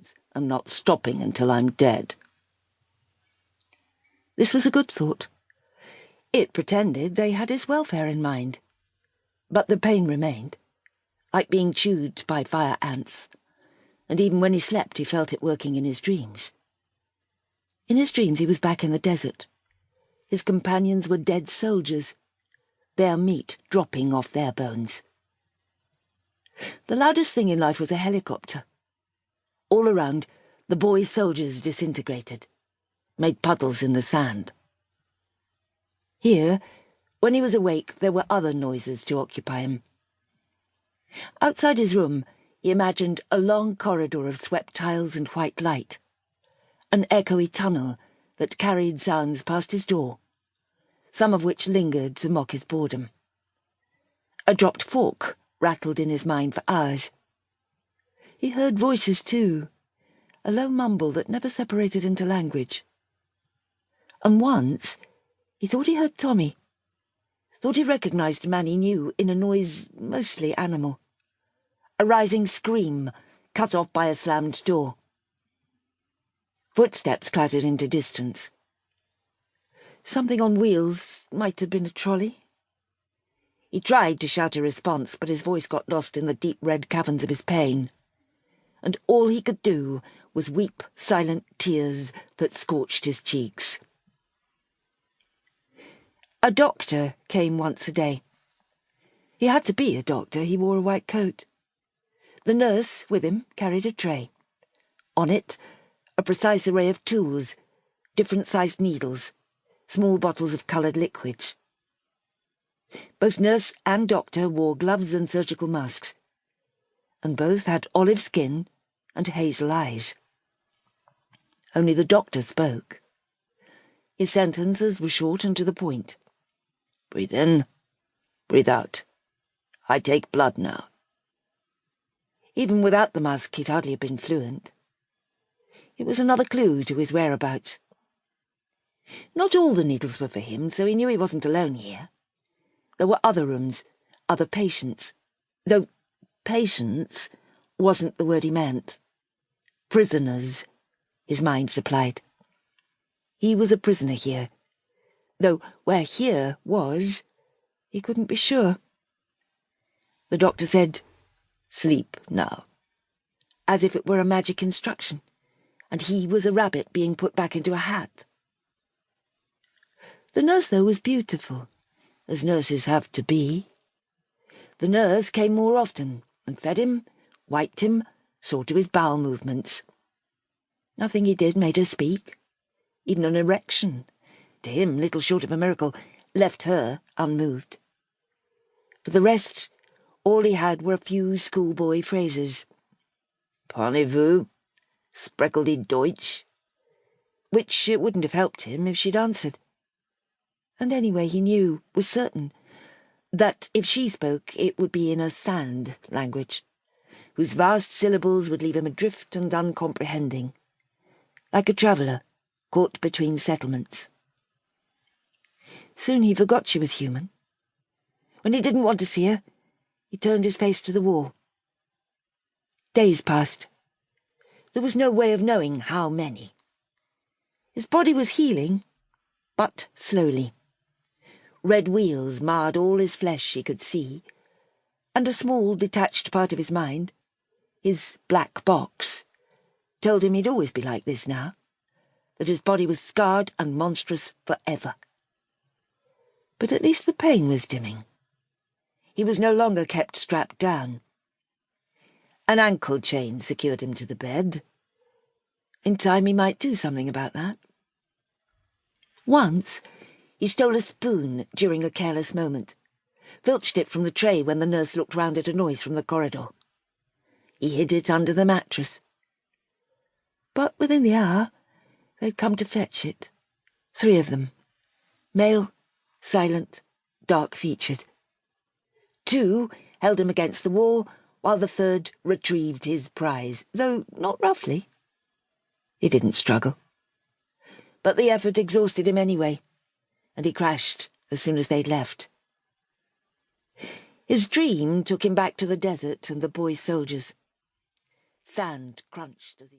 bones and not stopping until I'm dead. This was a good thought. It pretended they had his welfare in mind. But the pain remained, like being chewed by fire ants, and even when he slept he felt it working in his dreams. In his dreams he was back in the desert. His companions were dead soldiers, their meat dropping off their bones. The loudest thing in life was a helicopter. All around, the boy soldiers disintegrated, made puddles in the sand. Here, when he was awake, there were other noises to occupy him. Outside his room, he imagined a long corridor of swept tiles and white light, an echoey tunnel that carried sounds past his door, some of which lingered to mock his boredom. A dropped fork rattled in his mind for hours. He heard voices too, a low mumble that never separated into language. And once he thought he heard Tommy, thought he recognized a man he knew in a noise mostly animal. A rising scream, cut off by a slammed door. Footsteps clattered into distance. Something on wheels might have been a trolley. He tried to shout a response, but his voice got lost in the deep red caverns of his pain, and all he could do was weep silent tears that scorched his cheeks. A doctor came once a day. He had to be a doctor, he wore a white coat. The nurse, with him, carried a tray. On it, a precise array of tools, different-sized needles, small bottles of coloured liquids. Both nurse and doctor wore gloves and surgical masks, and both had olive skin and hazel eyes. Only the doctor spoke. His sentences were short and to the point. Breathe in, breathe out. I take blood now. Even without the mask, he'd hardly have been fluent. It was another clue to his whereabouts. Not all the needles were for him, so he knew he wasn't alone here. There were other rooms, other patients, though patients wasn't the word he meant. Prisoners, his mind supplied. He was a prisoner here, though where here was, he couldn't be sure. The doctor said, "Sleep now," as if it were a magic instruction, and he was a rabbit being put back into a hat. The nurse, though, was beautiful, as nurses have to be. The nurse came more often and fed him, wiped him, saw to his bowel movements. Nothing he did made her speak. Even an erection, to him little short of a miracle, left her unmoved. For the rest, all he had were a few schoolboy phrases. "Parlez-vous? Spreckledy Deutsch?" Which it wouldn't have helped him if she'd answered. And anyway, he knew, was certain, that if she spoke it would be in a sand language, whose vast syllables would leave him adrift and uncomprehending, like a traveller caught between settlements. Soon he forgot she was human. When he didn't want to see her, he turned his face to the wall. Days passed. There was no way of knowing how many. His body was healing, but slowly. Red wheals marred all his flesh he could see, and a small, detached part of his mind, his black box, told him he'd always be like this now, that his body was scarred and monstrous forever. But at least the pain was dimming. He was no longer kept strapped down. An ankle chain secured him to the bed. In time he might do something about that. Once he stole a spoon during a careless moment, filched it from the tray when the nurse looked round at a noise from the corridor. He hid it under the mattress. But within the hour, they'd come to fetch it. 3 of them. Male, silent, dark-featured. 2 held him against the wall, while the 3rd retrieved his prize, though not roughly. He didn't struggle. But the effort exhausted him anyway, and he crashed as soon as they'd left. His dream took him back to the desert and the boy soldiers. Sand crunched as he...